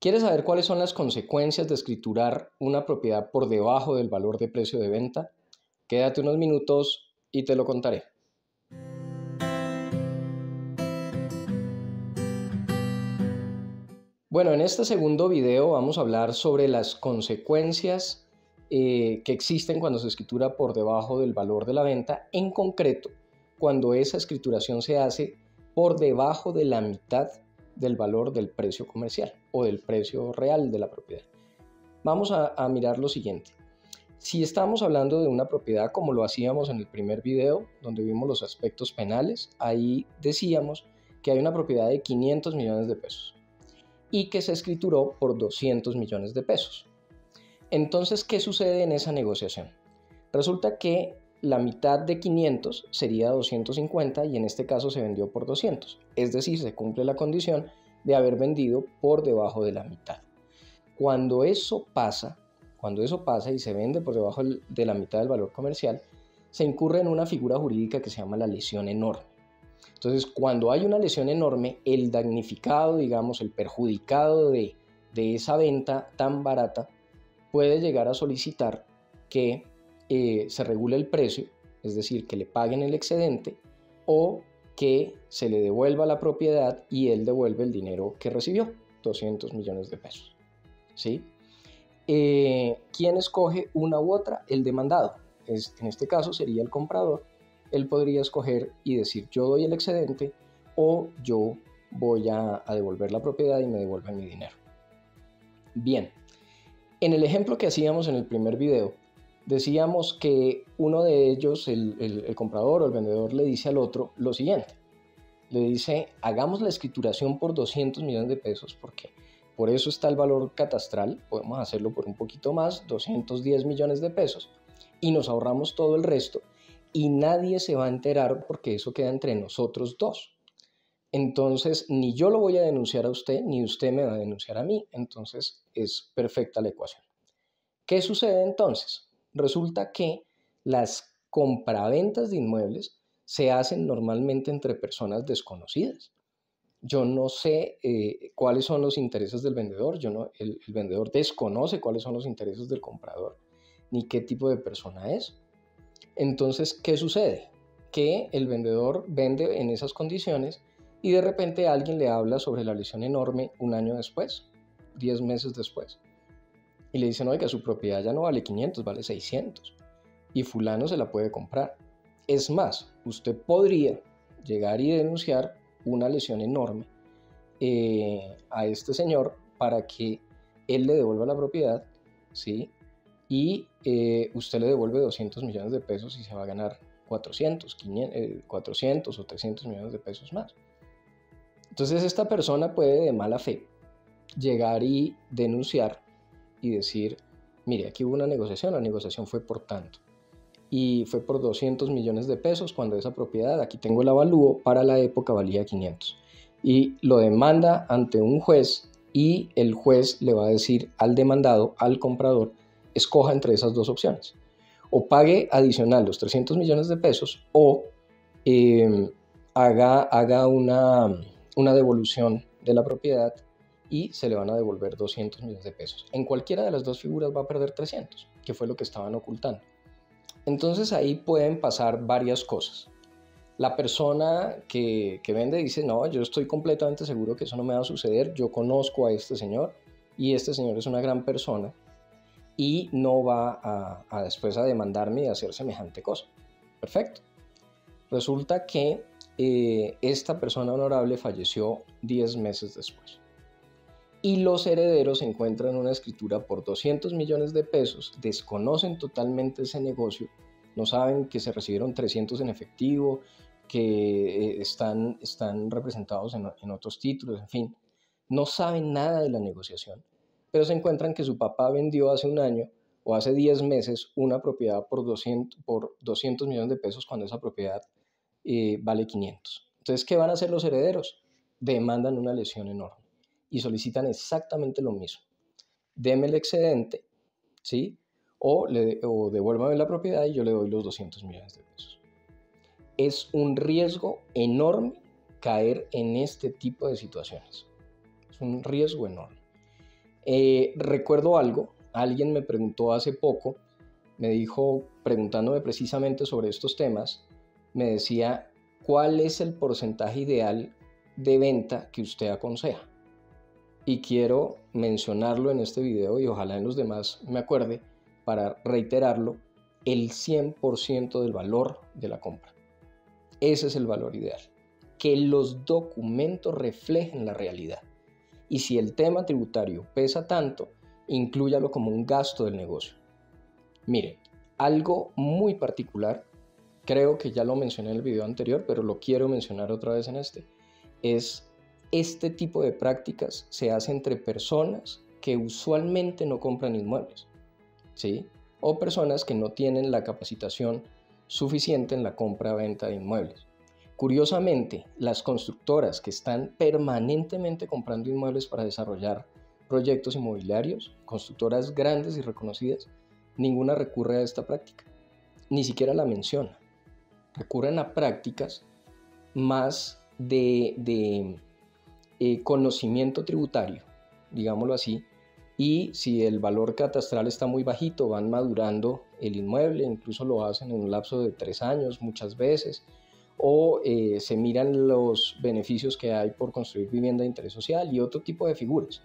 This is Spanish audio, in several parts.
¿Quieres saber cuáles son las consecuencias de escriturar una propiedad por debajo del valor de precio de venta? Quédate unos minutos y te lo contaré. Bueno, en este segundo video vamos a hablar sobre las consecuencias que existen cuando se escritura por debajo del valor de la venta, en concreto, cuando esa escrituración se hace por debajo de la mitad del valor del precio comercial o del precio real de la propiedad. Vamos a mirar lo siguiente. Si estamos hablando de una propiedad como lo hacíamos en el primer video, donde vimos los aspectos penales, ahí decíamos que hay una propiedad de 500 millones de pesos y que se escrituró por 200 millones de pesos. Entonces, ¿qué sucede en esa negociación? Resulta que la mitad de 500 sería 250 y en este caso se vendió por 200. Es decir, se cumple la condición de haber vendido por debajo de la mitad. Cuando eso pasa y se vende por debajo de la mitad del valor comercial, se incurre en una figura jurídica que se llama la lesión enorme. Entonces, cuando hay una lesión enorme, el damnificado, digamos, el perjudicado de esa venta tan barata, puede llegar a solicitar que se regule el precio, es decir, que le paguen el excedente o que se le devuelva la propiedad y él devuelve el dinero que recibió, 200 millones de pesos. ¿Sí? ¿Quién escoge una u otra? El demandado. En este caso sería el comprador. Él podría escoger y decir yo doy el excedente o yo voy a devolver la propiedad y me devuelven mi dinero. Bien, en el ejemplo que hacíamos en el primer video, decíamos que uno de ellos, el comprador o el vendedor, le dice al otro lo siguiente. Le dice, hagamos la escrituración por 200 millones de pesos porque por eso está el valor catastral, podemos hacerlo por un poquito más, 210 millones de pesos, y nos ahorramos todo el resto y nadie se va a enterar porque eso queda entre nosotros dos. Entonces, ni yo lo voy a denunciar a usted, ni usted me va a denunciar a mí. Entonces, es perfecta la ecuación. ¿Qué sucede entonces? Resulta que las compraventas de inmuebles se hacen normalmente entre personas desconocidas. Yo no sé cuáles son los intereses del vendedor, el vendedor desconoce cuáles son los intereses del comprador, ni qué tipo de persona es. Entonces, ¿qué sucede? Que el vendedor vende en esas condiciones y de repente alguien le habla sobre la lesión enorme un año después, 10 meses después. Y le dicen, oiga, su propiedad ya no vale 500, vale 600. Y fulano se la puede comprar. Es más, usted podría llegar y denunciar una lesión enorme a este señor para que él le devuelva la propiedad, ¿sí? Y usted le devuelve 200 millones de pesos y se va a ganar 400, 400 o 300 millones de pesos más. Entonces esta persona puede de mala fe llegar y denunciar y decir, mire, aquí hubo una negociación, la negociación fue por tanto y fue por 200 millones de pesos cuando esa propiedad, aquí tengo el avalúo, para la época valía 500 y lo demanda ante un juez y el juez le va a decir al demandado, al comprador, escoja entre esas dos opciones, o pague adicional los 300 millones de pesos o haga una devolución de la propiedad y se le van a devolver 200 millones de pesos. En cualquiera de las dos figuras va a perder 300, que fue lo que estaban ocultando. Entonces ahí pueden pasar varias cosas. La persona que vende dice, no, yo estoy completamente seguro que eso no me va a suceder, yo conozco a este señor y este señor es una gran persona y no va después a demandarme y a hacer semejante cosa. Perfecto. Resulta que esta persona honorable falleció 10 meses después. Y los herederos encuentran una escritura por 200 millones de pesos, desconocen totalmente ese negocio, no saben que se recibieron 300 en efectivo, que están representados en otros títulos, en fin, no saben nada de la negociación, pero se encuentran que su papá vendió hace un año o hace 10 meses una propiedad por 200 millones de pesos cuando esa propiedad vale 500. Entonces, ¿qué van a hacer los herederos? Demandan una lesión enorme y solicitan exactamente lo mismo. Deme el excedente, ¿sí? O devuélvame la propiedad y yo le doy los 200 millones de pesos. Es un riesgo enorme caer en este tipo de situaciones. Es un riesgo enorme. Recuerdo algo, alguien me preguntó hace poco, me dijo, preguntándome precisamente sobre estos temas, me decía, ¿cuál es el porcentaje ideal de venta que usted aconseja? Y quiero mencionarlo en este video y ojalá en los demás me acuerde para reiterarlo, el 100% del valor de la compra. Ese es el valor ideal, que los documentos reflejen la realidad. Y si el tema tributario pesa tanto, inclúyalo como un gasto del negocio. Mire, algo muy particular, creo que ya lo mencioné en el video anterior, pero lo quiero mencionar otra vez en es este tipo de prácticas se hace entre personas que usualmente no compran inmuebles, ¿sí? O personas que no tienen la capacitación suficiente en la compra-venta de inmuebles. Curiosamente, las constructoras que están permanentemente comprando inmuebles para desarrollar proyectos inmobiliarios, constructoras grandes y reconocidas, ninguna recurre a esta práctica, ni siquiera la menciona. Recurren a prácticas más de conocimiento tributario, digámoslo así, y si el valor catastral está muy bajito, van madurando el inmueble, incluso lo hacen en un lapso de 3 años muchas veces, o se miran los beneficios que hay por construir vivienda de interés social y otro tipo de figuras.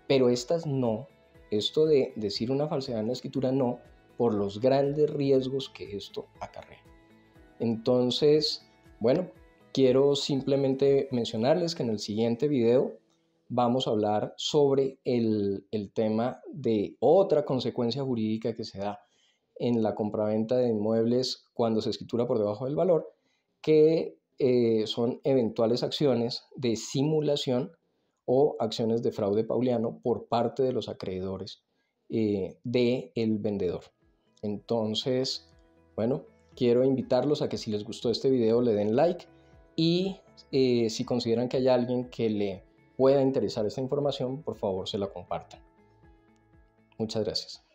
Pero estas no, esto de decir una falsedad en la escritura no, por los grandes riesgos que esto acarrea. Entonces, bueno, quiero simplemente mencionarles que en el siguiente video vamos a hablar sobre el tema de otra consecuencia jurídica que se da en la compraventa de inmuebles cuando se escritura por debajo del valor, que son eventuales acciones de simulación o acciones de fraude pauliano por parte de los acreedores del vendedor. Entonces, bueno, quiero invitarlos a que si les gustó este video le den like y si consideran que hay alguien que le pueda interesar esta información, por favor se la compartan. Muchas gracias.